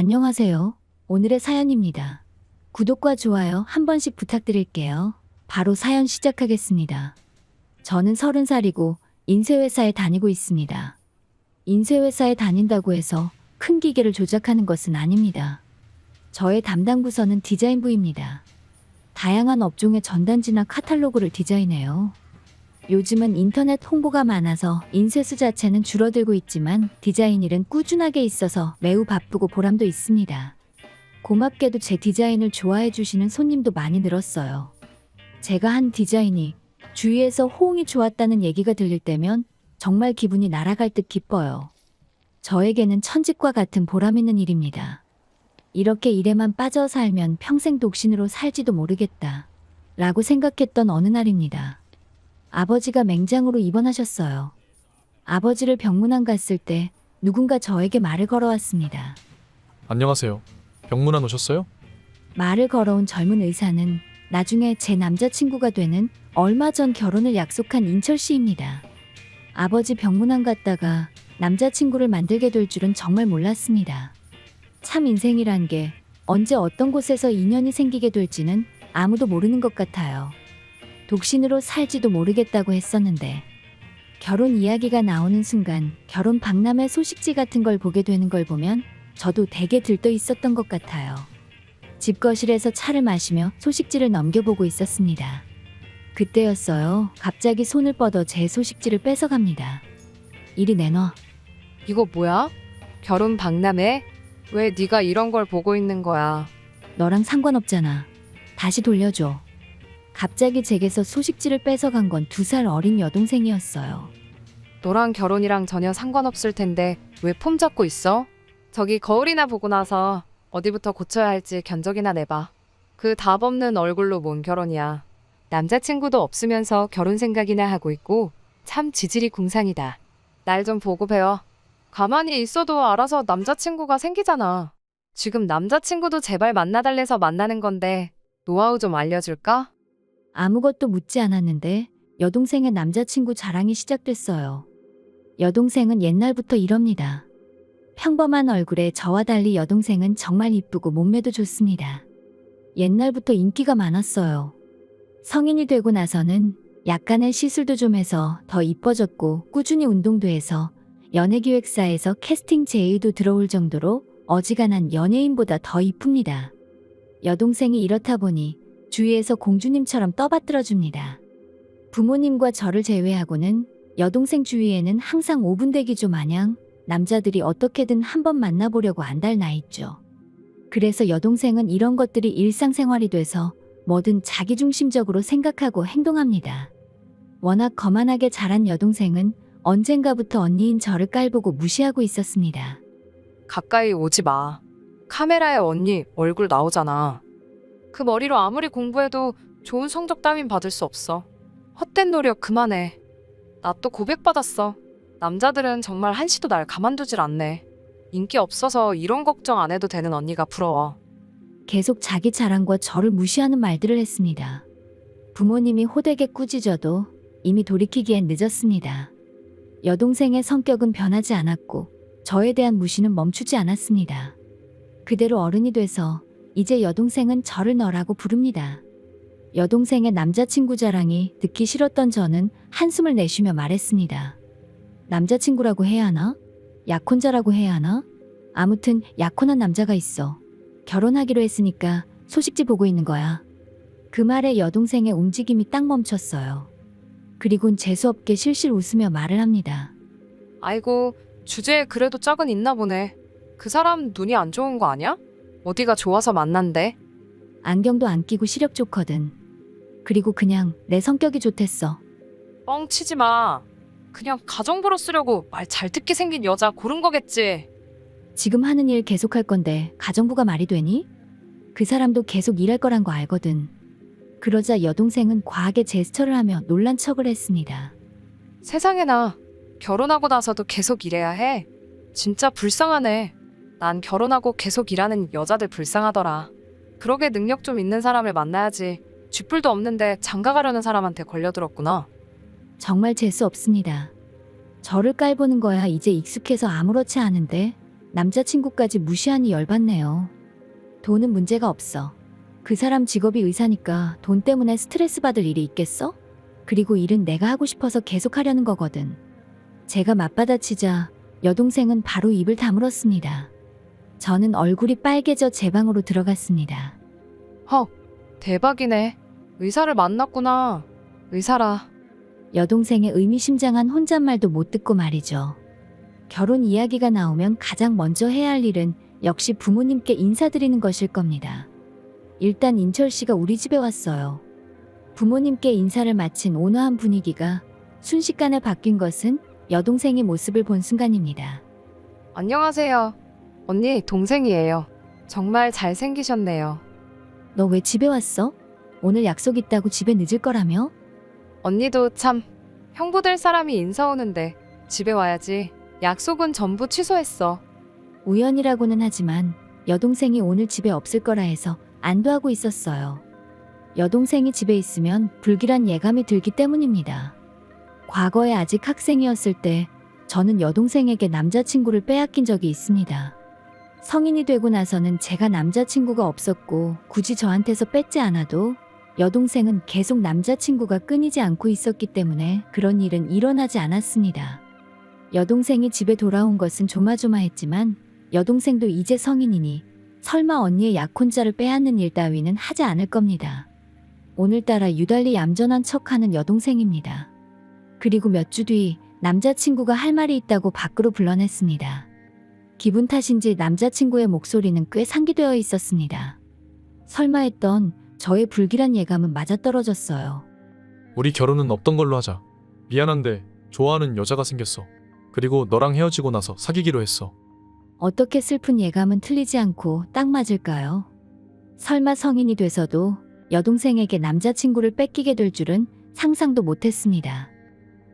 안녕하세요. 오늘의 사연입니다. 구독과 좋아요 한 번씩 부탁드릴게요. 바로 사연 시작하겠습니다. 저는 30살이고 인쇄회사에 다니고 있습니다. 인쇄회사에 다닌다고 해서 큰 기계를 조작하는 것은 아닙니다. 저의 담당 부서는 디자인부입니다. 다양한 업종의 전단지나 카탈로그를 디자인해요. 요즘은 인터넷 홍보가 많아서 인쇄수 자체는 줄어들고 있지만 디자인 일은 꾸준하게 있어서 매우 바쁘고 보람도 있습니다. 고맙게도 제 디자인을 좋아해 주시는 손님도 많이 늘었어요. 제가 한 디자인이 주위에서 호응이 좋았다는 얘기가 들릴 때면 정말 기분이 날아갈 듯 기뻐요. 저에게는 천직과 같은 보람 있는 일입니다. 이렇게 일에만 빠져 살면 평생 독신으로 살지도 모르겠다 라고 생각했던 어느 날입니다. 아버지가 맹장으로 입원하셨어요. 아버지를 병문안 갔을 때 누군가 저에게 말을 걸어왔습니다. 안녕하세요. 병문안 오셨어요? 말을 걸어온 젊은 의사는 나중에 제 남자친구가 되는 얼마 전 결혼을 약속한 인철 씨입니다. 아버지 병문안 갔다가 남자친구를 만들게 될 줄은 정말 몰랐습니다. 참 인생이란 게 언제 어떤 곳에서 인연이 생기게 될지는 아무도 모르는 것 같아요. 독신으로 살지도 모르겠다고 했었는데 결혼 이야기가 나오는 순간 결혼 박람회 소식지 같은 걸 보게 되는 걸 보면 저도 되게 들떠 있었던 것 같아요. 집 거실에서 차를 마시며 소식지를 넘겨보고 있었습니다. 그때였어요. 갑자기 손을 뻗어 제 소식지를 뺏어갑니다. 이리 내놔. 이거 뭐야? 결혼 박람회? 왜 네가 이런 걸 보고 있는 거야? 너랑 상관없잖아. 다시 돌려줘. 갑자기 제게서 소식지를 뺏어간 건 2살 어린 여동생이었어요. 너랑 결혼이랑 전혀 상관없을 텐데 왜 폼 잡고 있어? 저기 거울이나 보고 나서 어디부터 고쳐야 할지 견적이나 내봐. 그 답 없는 얼굴로 뭔 결혼이야. 남자친구도 없으면서 결혼 생각이나 하고 있고 참 지질이 궁상이다. 날 좀 보고 배워. 가만히 있어도 알아서 남자친구가 생기잖아. 지금 남자친구도 제발 만나달래서 만나는 건데 노하우 좀 알려줄까? 아무것도 묻지 않았는데 여동생의 남자친구 자랑이 시작됐어요. 여동생은 옛날부터 이럽니다. 평범한 얼굴에 저와 달리 여동생은 정말 이쁘고 몸매도 좋습니다. 옛날부터 인기가 많았어요. 성인이 되고 나서는 약간의 시술도 좀 해서 더 이뻐졌고 꾸준히 운동도 해서 연예기획사에서 캐스팅 제의도 들어올 정도로 어지간한 연예인보다 더 이쁩니다. 여동생이 이렇다 보니 주위에서 공주님처럼 떠받들어줍니다. 부모님과 저를 제외하고는 여동생 주위에는 항상 5분 대기조 마냥 남자들이 어떻게든 한번 만나보려고 안달나 있죠. 그래서 여동생은 이런 것들이 일상생활이 돼서 뭐든 자기중심적으로 생각하고 행동합니다. 워낙 거만하게 자란 여동생은 언젠가부터 언니인 저를 깔보고 무시하고 있었습니다. 가까이 오지 마. 카메라에 언니 얼굴 나오잖아. 그 머리로 아무리 공부해도 좋은 성적 따윈 받을 수 없어. 헛된 노력 그만해. 나 또 고백받았어. 남자들은 정말 한시도 날 가만두질 않네. 인기 없어서 이런 걱정 안 해도 되는 언니가 부러워. 계속 자기 자랑과 저를 무시하는 말들을 했습니다. 부모님이 호되게 꾸짖어도 이미 돌이키기엔 늦었습니다. 여동생의 성격은 변하지 않았고 저에 대한 무시는 멈추지 않았습니다. 그대로 어른이 돼서 이제 여동생은 저를 너라고 부릅니다. 여동생의 남자친구 자랑이 듣기 싫었던 저는 한숨을 내쉬며 말했습니다. 남자친구라고 해야 하나? 약혼자라고 해야 하나? 아무튼 약혼한 남자가 있어. 결혼하기로 했으니까 소식지 보고 있는 거야. 그 말에 여동생의 움직임이 딱 멈췄어요. 그리곤 재수없게 실실 웃으며 말을 합니다. 아이고, 주제에 그래도 짝은 있나 보네. 그 사람 눈이 안 좋은 거 아니야? 어디가 좋아서 만난대? 안경도 안 끼고 시력 좋거든. 그리고 그냥 내 성격이 좋댔어. 뻥치지 마. 그냥 가정부로 쓰려고 말 잘 듣게 생긴 여자 고른 거겠지. 지금 하는 일 계속할 건데 가정부가 말이 되니? 그 사람도 계속 일할 거란 거 알거든. 그러자 여동생은 과하게 제스처를 하며 놀란 척을 했습니다. 세상에나 결혼하고 나서도 계속 일해야 해. 진짜 불쌍하네. 난 결혼하고 계속 일하는 여자들 불쌍하더라. 그러게 능력 좀 있는 사람을 만나야지. 쥐뿔도 없는데 장가 가려는 사람한테 걸려들었구나. 정말 재수 없습니다. 저를 깔보는 거야 이제 익숙해서 아무렇지 않은데 남자친구까지 무시하니 열받네요. 돈은 문제가 없어. 그 사람 직업이 의사니까 돈 때문에 스트레스 받을 일이 있겠어? 그리고 일은 내가 하고 싶어서 계속 하려는 거거든. 제가 맞받아치자 여동생은 바로 입을 다물었습니다. 저는 얼굴이 빨개져 제 방으로 들어갔습니다. 헉, 대박이네. 의사를 만났구나. 의사라. 여동생의 의미심장한 혼잣말도 못 듣고 말이죠. 결혼 이야기가 나오면 가장 먼저 해야 할 일은 역시 부모님께 인사드리는 것일 겁니다. 일단 인철 씨가 우리 집에 왔어요. 부모님께 인사를 마친 온화한 분위기가 순식간에 바뀐 것은 여동생의 모습을 본 순간입니다. 안녕하세요. 언니 동생이에요. 정말 잘생기셨네요. 너 왜 집에 왔어? 오늘 약속 있다고 집에 늦을 거라며? 언니도 참 형부 될 사람이 인사 오는데 집에 와야지. 약속은 전부 취소했어. 우연이라고는 하지만 여동생이 오늘 집에 없을 거라 해서 안도하고 있었어요. 여동생이 집에 있으면 불길한 예감이 들기 때문입니다. 과거에 아직 학생이었을 때 저는 여동생에게 남자친구를 빼앗긴 적이 있습니다. 성인이 되고 나서는 제가 남자친구가 없었고 굳이 저한테서 뺏지 않아도 여동생은 계속 남자친구가 끊이지 않고 있었기 때문에 그런 일은 일어나지 않았습니다. 여동생이 집에 돌아온 것은 조마조마했지만 여동생도 이제 성인이니 설마 언니의 약혼자를 빼앗는 일 따위는 하지 않을 겁니다. 오늘따라 유달리 얌전한 척하는 여동생입니다. 그리고 몇 주 뒤 남자친구가 할 말이 있다고 밖으로 불러냈습니다. 기분 탓인지 남자친구의 목소리는 꽤 상기되어 있었습니다. 설마 했던 저의 불길한 예감은 맞아떨어졌어요. 우리 결혼은 없던 걸로 하자. 미안한데 좋아하는 여자가 생겼어. 그리고 너랑 헤어지고 나서 사귀기로 했어. 어떻게 슬픈 예감은 틀리지 않고 딱 맞을까요? 설마 성인이 돼서도 여동생에게 남자친구를 뺏기게 될 줄은 상상도 못했습니다.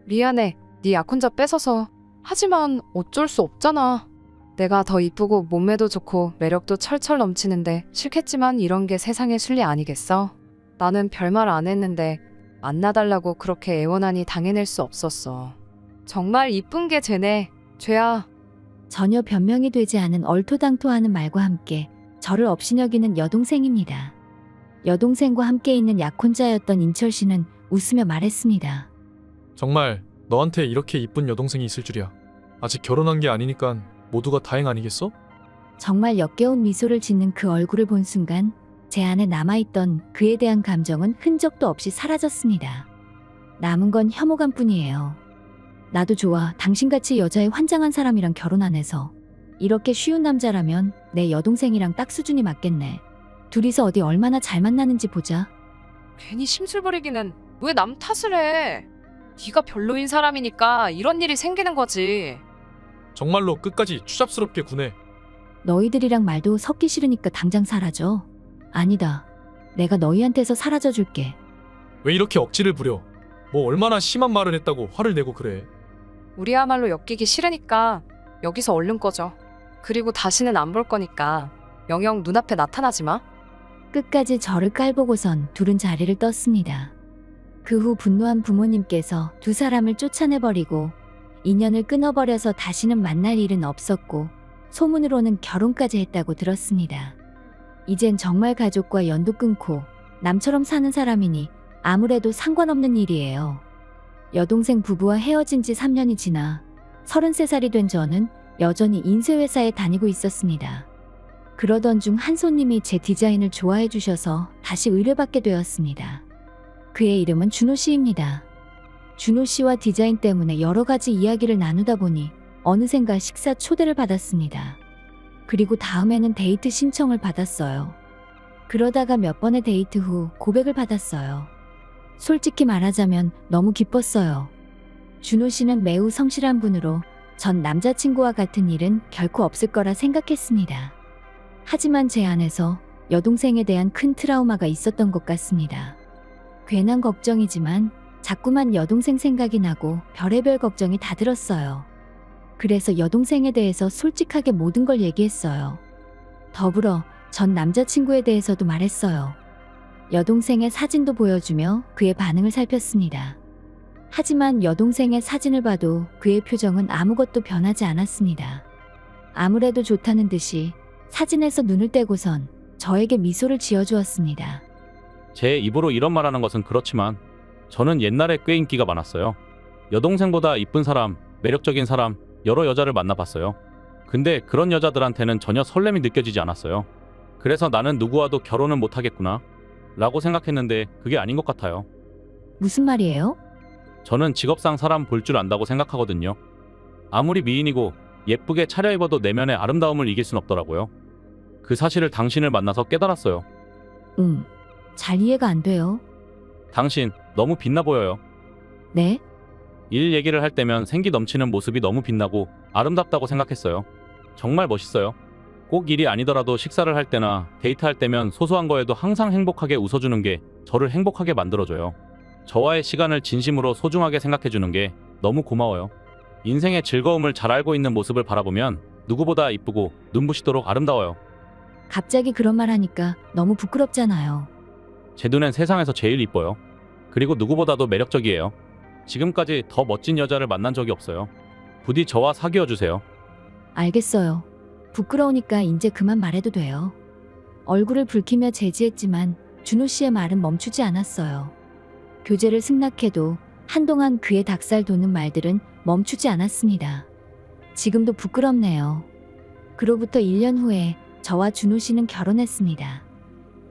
미안해. 네 약혼자 뺏어서. 하지만 어쩔 수 없잖아. 내가 더 이쁘고 몸매도 좋고 매력도 철철 넘치는데 싫겠지만 이런 게 세상의 순리 아니겠어? 나는 별말 안 했는데 만나달라고 그렇게 애원하니 당해낼 수 없었어. 정말 이쁜 게 죄네. 죄야. 전혀 변명이 되지 않은 얼토당토하는 말과 함께 저를 업신여기는 여동생입니다. 여동생과 함께 있는 약혼자였던 인철 씨는 웃으며 말했습니다. 정말 너한테 이렇게 이쁜 여동생이 있을 줄이야. 아직 결혼한 게 아니니까 모두가 다행 아니겠어? 정말 역겨운 미소를 짓는 그 얼굴을 본 순간 제 안에 남아있던 그에 대한 감정은 흔적도 없이 사라졌습니다. 남은 건 혐오감뿐이에요. 나도 좋아. 당신같이 여자의 환장한 사람이랑 결혼 안 해서. 이렇게 쉬운 남자라면 내 여동생이랑 딱 수준이 맞겠네. 둘이서 어디 얼마나 잘 만나는지 보자. 괜히 심술 부리기는 왜 남 탓을 해? 네가 별로인 사람이니까 이런 일이 생기는 거지. 정말로 끝까지 추잡스럽게 구네. 너희들이랑 말도 섞기 싫으니까 당장 사라져. 아니다. 내가 너희한테서 사라져 줄게. 왜 이렇게 억지를 부려? 뭐 얼마나 심한 말을 했다고 화를 내고 그래. 우리야말로 엮이기 싫으니까 여기서 얼른 꺼져. 그리고 다시는 안 볼 거니까 영영 눈앞에 나타나지 마. 끝까지 저를 깔보고선 둘은 자리를 떴습니다. 그 후 분노한 부모님께서 두 사람을 쫓아내버리고 인연을 끊어버려서 다시는 만날 일은 없었고 소문으로는 결혼까지 했다고 들었습니다. 이젠 정말 가족과 연도 끊고 남처럼 사는 사람이니 아무래도 상관없는 일이에요. 여동생 부부와 헤어진 지 3년이 지나 33살이 된 저는 여전히 인쇄회사에 다니고 있었습니다. 그러던 중 한 손님이 제 디자인을 좋아해 주셔서 다시 의뢰받게 되었습니다. 그의 이름은 준호 씨입니다. 준호 씨와 디자인 때문에 여러 가지 이야기를 나누다 보니 어느샌가 식사 초대를 받았습니다. 그리고 다음에는 데이트 신청을 받았어요. 그러다가 몇 번의 데이트 후 고백을 받았어요. 솔직히 말하자면 너무 기뻤어요. 준호 씨는 매우 성실한 분으로 전 남자친구와 같은 일은 결코 없을 거라 생각했습니다. 하지만 제 안에서 여동생에 대한 큰 트라우마가 있었던 것 같습니다. 괜한 걱정이지만 자꾸만 여동생 생각이 나고 별의별 걱정이 다 들었어요. 그래서 여동생에 대해서 솔직하게 모든 걸 얘기했어요. 더불어 전 남자친구에 대해서도 말했어요. 여동생의 사진도 보여주며 그의 반응을 살폈습니다. 하지만 여동생의 사진을 봐도 그의 표정은 아무것도 변하지 않았습니다. 아무래도 좋다는 듯이 사진에서 눈을 떼고선 저에게 미소를 지어주었습니다. 제 입으로 이런 말하는 것은 그렇지만 저는 옛날에 꽤 인기가 많았어요. 여동생보다 이쁜 사람, 매력적인 사람, 여러 여자를 만나봤어요. 근데 그런 여자들한테는 전혀 설렘이 느껴지지 않았어요. 그래서 나는 누구와도 결혼은 못하겠구나 라고 생각했는데 그게 아닌 것 같아요. 무슨 말이에요? 저는 직업상 사람 볼 줄 안다고 생각하거든요. 아무리 미인이고 예쁘게 차려입어도 내면의 아름다움을 이길 순 없더라고요. 그 사실을 당신을 만나서 깨달았어요. 잘 이해가 안 돼요. 당신 너무 빛나 보여요. 네? 일 얘기를 할 때면 생기 넘치는 모습이 너무 빛나고 아름답다고 생각했어요. 정말 멋있어요. 꼭 일이 아니더라도 식사를 할 때나 데이트할 때면 소소한 거에도 항상 행복하게 웃어주는 게 저를 행복하게 만들어줘요. 저와의 시간을 진심으로 소중하게 생각해주는 게 너무 고마워요. 인생의 즐거움을 잘 알고 있는 모습을 바라보면 누구보다 이쁘고 눈부시도록 아름다워요. 갑자기 그런 말 하니까 너무 부끄럽잖아요. 제 눈엔 세상에서 제일 이뻐요. 그리고 누구보다도 매력적이에요. 지금까지 더 멋진 여자를 만난 적이 없어요. 부디 저와 사귀어 주세요. 알겠어요. 부끄러우니까 이제 그만 말해도 돼요. 얼굴을 붉히며 제지했지만 준호 씨의 말은 멈추지 않았어요. 교제를 승낙해도 한동안 그의 닭살 돋는 말들은 멈추지 않았습니다. 지금도 부끄럽네요. 그로부터 1년 후에 저와 준호 씨는 결혼했습니다.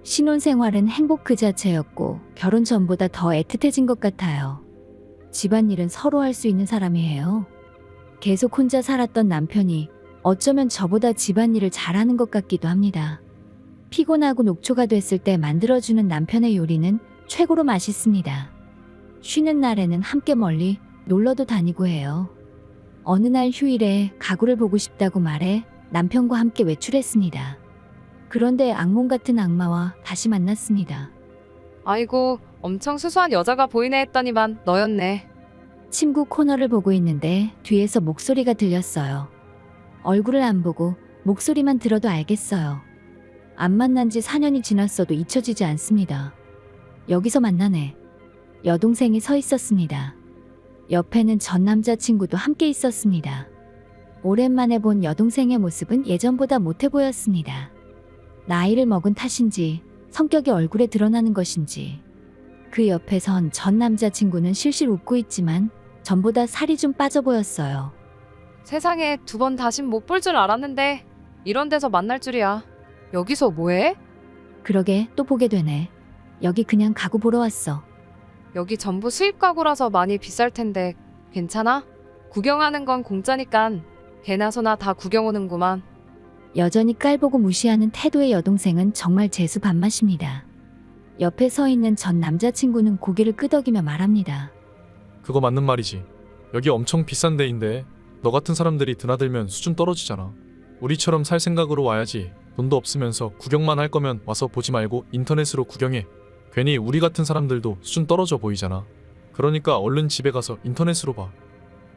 신혼생활은 행복 그 자체였고 결혼 전보다 더 애틋해진 것 같아요. 집안일은 서로 할 수 있는 사람이 해요. 계속 혼자 살았던 남편이 어쩌면 저보다 집안일을 잘하는 것 같기도 합니다. 피곤하고 녹초가 됐을 때 만들어주는 남편의 요리는 최고로 맛있습니다. 쉬는 날에는 함께 멀리 놀러도 다니고 해요. 어느 날 휴일에 가구를 보고 싶다고 말해 남편과 함께 외출했습니다. 그런데 악몽 같은 악마와 다시 만났습니다. 아이고, 엄청 수수한 여자가 보이네 했더니만 너였네. 침구 코너를 보고 있는데 뒤에서 목소리가 들렸어요. 얼굴을 안 보고 목소리만 들어도 알겠어요. 안 만난 지 4년이 지났어도 잊혀지지 않습니다. 여기서 만나네. 여동생이 서 있었습니다. 옆에는 전 남자친구도 함께 있었습니다. 오랜만에 본 여동생의 모습은 예전보다 못해 보였습니다. 나이를 먹은 탓인지 성격이 얼굴에 드러나는 것인지 그 옆에 선 전 남자친구는 실실 웃고 있지만 전보다 살이 좀 빠져 보였어요. 세상에 2번 다신 못 볼 줄 알았는데 이런 데서 만날 줄이야. 여기서 뭐해? 그러게 또 보게 되네. 여기 그냥 가구 보러 왔어. 여기 전부 수입 가구라서 많이 비쌀 텐데 괜찮아? 구경하는 건 공짜니깐 개나 소나 다 구경 오는구만. 여전히 깔보고 무시하는 태도의 여동생은 정말 재수 밥맛입니다. 옆에 서 있는 전 남자친구는 고개를 끄덕이며 말합니다. 그거 맞는 말이지. 여기 엄청 비싼 데인데 너 같은 사람들이 드나들면 수준 떨어지잖아. 우리처럼 살 생각으로 와야지. 돈도 없으면서 구경만 할 거면 와서 보지 말고 인터넷으로 구경해. 괜히 우리 같은 사람들도 수준 떨어져 보이잖아. 그러니까 얼른 집에 가서 인터넷으로 봐.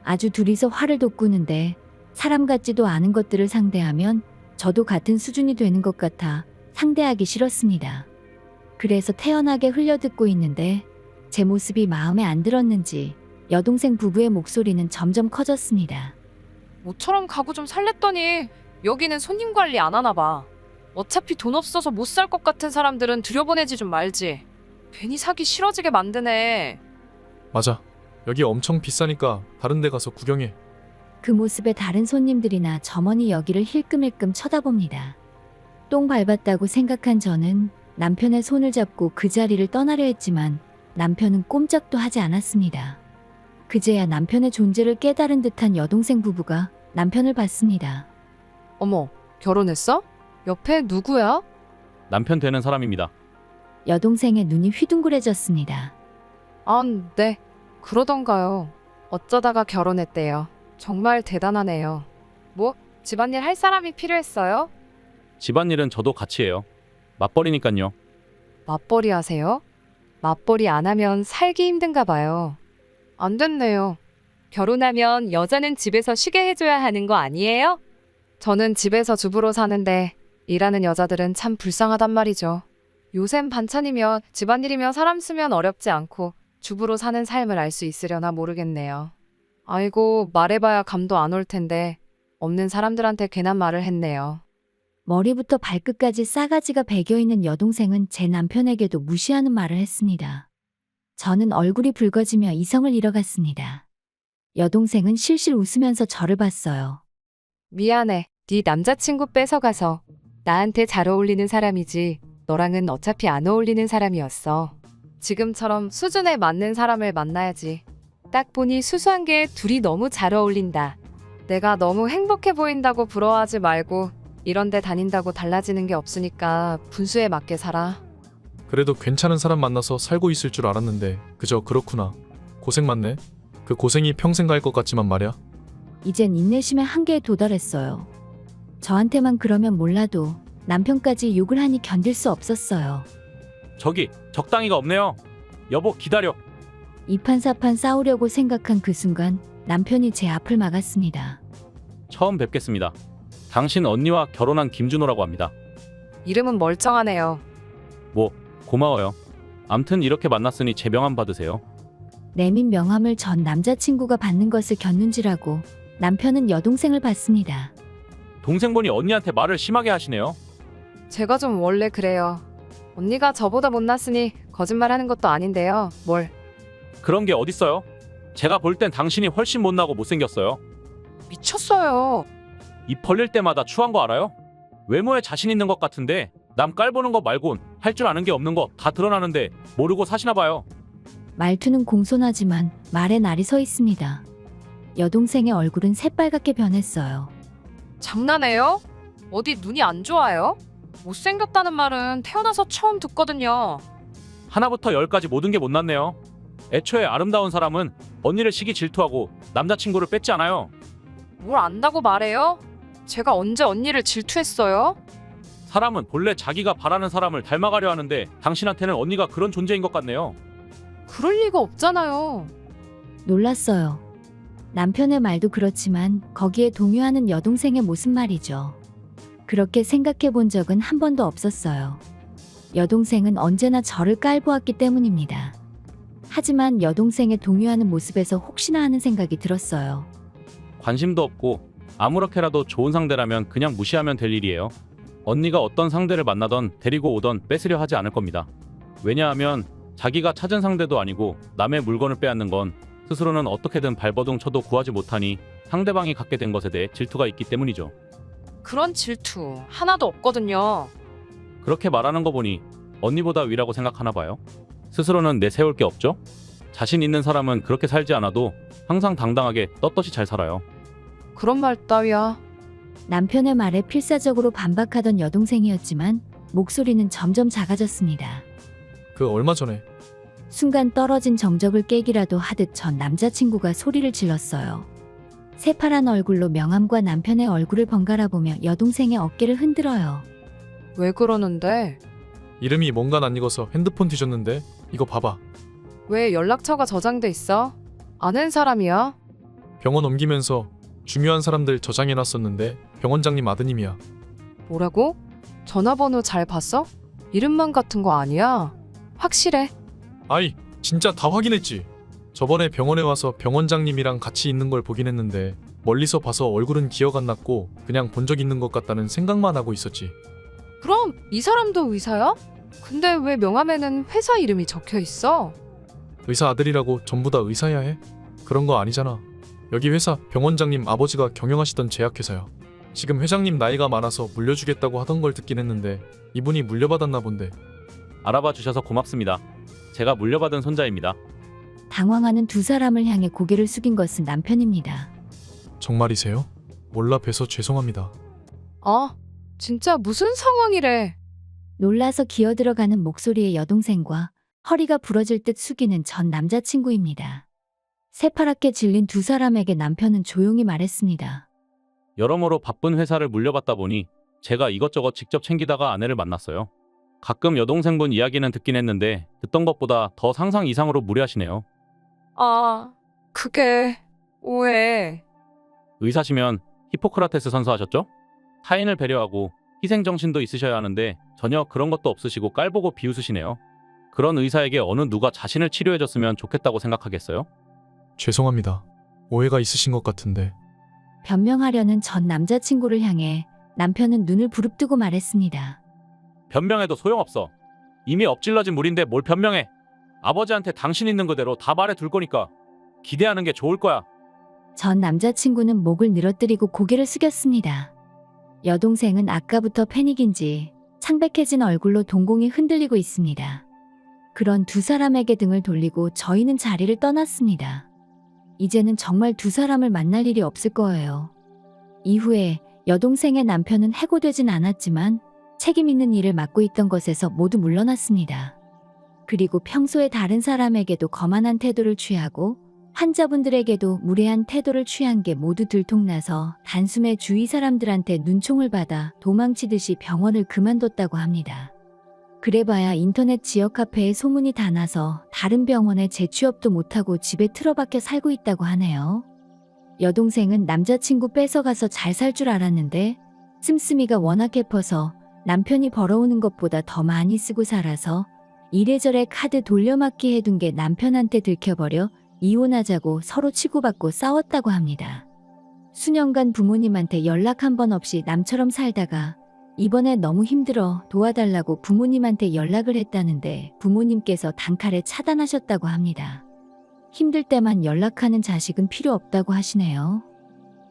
아주 둘이서 화를 돋구는데 사람 같지도 않은 것들을 상대하면 저도 같은 수준이 되는 것 같아 상대하기 싫었습니다. 그래서 태연하게 흘려듣고 있는데 제 모습이 마음에 안 들었는지 여동생 부부의 목소리는 점점 커졌습니다. 모처럼 가구 좀 살랬더니 여기는 손님 관리 안 하나 봐. 어차피 돈 없어서 못 살 것 같은 사람들은 들여보내지 좀 말지. 괜히 사기 싫어지게 만드네. 맞아. 여기 엄청 비싸니까 다른 데 가서 구경해. 그 모습에 다른 손님들이나 점원이 여기를 힐끔힐끔 쳐다봅니다. 똥 밟았다고 생각한 저는 남편의 손을 잡고 그 자리를 떠나려 했지만 남편은 꼼짝도 하지 않았습니다. 그제야 남편의 존재를 깨달은 듯한 여동생 부부가 남편을 봤습니다. 어머, 결혼했어? 옆에 누구야? 남편 되는 사람입니다. 여동생의 눈이 휘둥그레졌습니다. 아, 네. 그러던가요. 어쩌다가 결혼했대요. 정말 대단하네요. 뭐, 집안일 할 사람이 필요했어요? 집안일은 저도 같이 해요. 맞벌이니깐요. 맞벌이 하세요? 맞벌이 안 하면 살기 힘든가 봐요. 안 됐네요. 결혼하면 여자는 집에서 쉬게 해줘야 하는 거 아니에요? 저는 집에서 주부로 사는데 일하는 여자들은 참 불쌍하단 말이죠. 요샌 반찬이며 집안일이며 사람 쓰면 어렵지 않고 주부로 사는 삶을 알 수 있으려나 모르겠네요. 아이고, 말해봐야 감도 안 올 텐데 없는 사람들한테 괜한 말을 했네요. 머리부터 발끝까지 싸가지가 배겨있는 여동생은 제 남편에게도 무시하는 말을 했습니다. 저는 얼굴이 붉어지며 이성을 잃어갔습니다. 여동생은 실실 웃으면서 저를 봤어요. 미안해. 네 남자친구 뺏어가서 나한테 잘 어울리는 사람이지 너랑은 어차피 안 어울리는 사람이었어. 지금처럼 수준에 맞는 사람을 만나야지. 딱 보니 수수한 게 둘이 너무 잘 어울린다. 내가 너무 행복해 보인다고 부러워하지 말고 이런 데 다닌다고 달라지는 게 없으니까 분수에 맞게 살아. 그래도 괜찮은 사람 만나서 살고 있을 줄 알았는데 그저 그렇구나. 고생 많네. 그 고생이 평생 갈 것 같지만 말이야. 이젠 인내심의 한계에 도달했어요. 저한테만 그러면 몰라도 남편까지 욕을 하니 견딜 수 없었어요. 저기 적당히가 없네요. 여보 기다려. 이판사판 싸우려고 생각한 그 순간 남편이 제 앞을 막았습니다. 처음 뵙겠습니다. 당신 언니와 결혼한 김준호라고 합니다. 이름은 멀쩡하네요. 뭐 고마워요. 암튼 이렇게 만났으니 제 명함 받으세요. 내민 명함을 전 남자친구가 받는 것을 겼는지라고 남편은 여동생을 받습니다. 동생분이 언니한테 말을 심하게 하시네요. 제가 좀 원래 그래요. 언니가 저보다 못났으니 거짓말하는 것도 아닌데요. 뭘. 그런 게 어딨어요? 제가 볼 땐 당신이 훨씬 못나고 못생겼어요. 미쳤어요. 입 벌릴 때마다 추한 거 알아요? 외모에 자신 있는 것 같은데 남 깔보는 거 말곤 할 줄 아는 게 없는 거 다 드러나는데 모르고 사시나 봐요. 말투는 공손하지만 말에 날이 서 있습니다. 여동생의 얼굴은 새빨갛게 변했어요. 장난해요? 어디 눈이 안 좋아요? 못생겼다는 말은 태어나서 처음 듣거든요. 하나부터 열까지 모든 게 못났네요. 애초에 아름다운 사람은 언니를 시기 질투하고 남자친구를 뺏지 않아요. 뭘 안다고 말해요? 제가 언제 언니를 질투했어요? 사람은 본래 자기가 바라는 사람을 닮아가려 하는데 당신한테는 언니가 그런 존재인 것 같네요. 그럴 리가 없잖아요. 놀랐어요. 남편의 말도 그렇지만 거기에 동요하는 여동생의 모습 말이죠. 그렇게 생각해 본 적은 한 번도 없었어요. 여동생은 언제나 저를 깔보았기 때문입니다. 하지만 여동생의 동요하는 모습에서 혹시나 하는 생각이 들었어요. 관심도 없고 아무렇게라도 좋은 상대라면 그냥 무시하면 될 일이에요. 언니가 어떤 상대를 만나던 데리고 오던 뺏으려 하지 않을 겁니다. 왜냐하면 자기가 찾은 상대도 아니고 남의 물건을 빼앗는 건 스스로는 어떻게든 발버둥 쳐도 구하지 못하니 상대방이 갖게 된 것에 대해 질투가 있기 때문이죠. 그런 질투 하나도 없거든요. 그렇게 말하는 거 보니 언니보다 위라고 생각하나 봐요. 스스로는 내세울 게 없죠? 자신 있는 사람은 그렇게 살지 않아도 항상 당당하게 떳떳이 잘 살아요. 그런 말 따위야. 남편의 말에 필사적으로 반박하던 여동생이었지만 목소리는 점점 작아졌습니다. 그 얼마 전에 순간 떨어진 정적을 깨기라도 하듯 전 남자친구가 소리를 질렀어요. 새파란 얼굴로 명함과 남편의 얼굴을 번갈아 보며 여동생의 어깨를 흔들어요. 왜 그러는데? 이름이 뭔가 낯익어서 핸드폰 뒤졌는데 이거 봐봐. 왜 연락처가 저장돼 있어? 아는 사람이야? 병원 옮기면서 중요한 사람들 저장해놨었는데 병원장님 아드님이야. 뭐라고? 전화번호 잘 봤어? 이름만 같은 거 아니야? 확실해? 아이 진짜 다 확인했지. 저번에 병원에 와서 병원장님이랑 같이 있는 걸 보긴 했는데 멀리서 봐서 얼굴은 기억 안 났고 그냥 본 적 있는 것 같다는 생각만 하고 있었지. 그럼 이 사람도 의사야? 근데 왜 명함에는 회사 이름이 적혀 있어? 의사 아들이라고 전부 다 의사야 해? 그런 거 아니잖아. 여기 회사 병원장님 아버지가 경영하시던 제약회사야. 지금 회장님 나이가 많아서 물려주겠다고 하던 걸 듣긴 했는데 이분이 물려받았나 본데. 알아봐 주셔서 고맙습니다. 제가 물려받은 손자입니다. 당황하는 두 사람을 향해 고개를 숙인 것은 남편입니다. 정말이세요? 몰라 뵈서 죄송합니다. 아, 진짜 무슨 상황이래? 놀라서 기어들어가는 목소리의 여동생과 허리가 부러질 듯 숙이는 전 남자친구입니다. 새파랗게 질린 두 사람에게 남편은 조용히 말했습니다. 여러모로 바쁜 회사를 물려받다 보니 제가 이것저것 직접 챙기다가 아내를 만났어요. 가끔 여동생분 이야기는 듣긴 했는데 듣던 것보다 더 상상 이상으로 무례하시네요. 아, 그게 왜? 의사시면 히포크라테스 선서하셨죠? 타인을 배려하고 희생정신도 있으셔야 하는데 전혀 그런 것도 없으시고 깔보고 비웃으시네요. 그런 의사에게 어느 누가 자신을 치료해줬으면 좋겠다고 생각하겠어요? 죄송합니다. 오해가 있으신 것 같은데. 변명하려는 전 남자친구를 향해 남편은 눈을 부릅뜨고 말했습니다. 변명해도 소용없어. 이미 엎질러진 물인데 뭘 변명해. 아버지한테 당신 있는 그대로 다 말해 둘 거니까 기대하는 게 좋을 거야. 전 남자친구는 목을 늘어뜨리고 고개를 숙였습니다. 여동생은 아까부터 패닉인지 창백해진 얼굴로 동공이 흔들리고 있습니다. 그런 두 사람에게 등을 돌리고 저희는 자리를 떠났습니다. 이제는 정말 두 사람을 만날 일이 없을 거예요. 이후에 여동생의 남편은 해고되진 않았지만 책임 있는 일을 맡고 있던 것에서 모두 물러났습니다. 그리고 평소에 다른 사람에게도 거만한 태도를 취하고 환자분들에게도 무례한 태도를 취한 게 모두 들통나서 단숨에 주위 사람들한테 눈총을 받아 도망치듯이 병원을 그만뒀다고 합니다. 그래봐야 인터넷 지역 카페에 소문이 다 나서 다른 병원에 재취업도 못하고 집에 틀어박혀 살고 있다고 하네요. 여동생은 남자친구 뺏어가서 잘 살 줄 알았는데 씀씀이가 워낙 깊어서 남편이 벌어오는 것보다 더 많이 쓰고 살아서 이래저래 카드 돌려막기 해둔 게 남편한테 들켜버려 이혼하자고 서로 치고받고 싸웠다고 합니다. 수년간 부모님한테 연락 한 번 없이 남처럼 살다가 이번에 너무 힘들어 도와달라고 부모님한테 연락을 했다는데 부모님께서 단칼에 차단하셨다고 합니다. 힘들 때만 연락하는 자식은 필요 없다고 하시네요.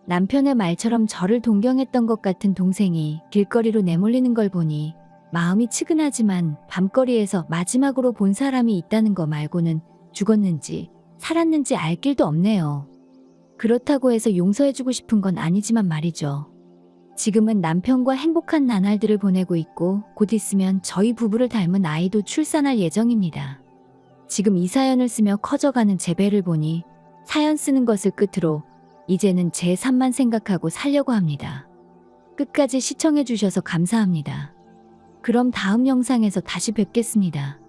남편의 말처럼 저를 동경했던 것 같은 동생이 길거리로 내몰리는 걸 보니 마음이 측은하지만 밤거리에서 마지막으로 본 사람이 있다는 거 말고는 죽었는지 살았는지 알 길도 없네요. 그렇다고 해서 용서해주고 싶은 건 아니지만 말이죠. 지금은 남편과 행복한 나날들을 보내고 있고 곧 있으면 저희 부부를 닮은 아이도 출산할 예정입니다. 지금 이 사연을 쓰며 커져가는 제 배를 보니 사연 쓰는 것을 끝으로 이제는 제 삶만 생각하고 살려고 합니다. 끝까지 시청해주셔서 감사합니다. 그럼 다음 영상에서 다시 뵙겠습니다.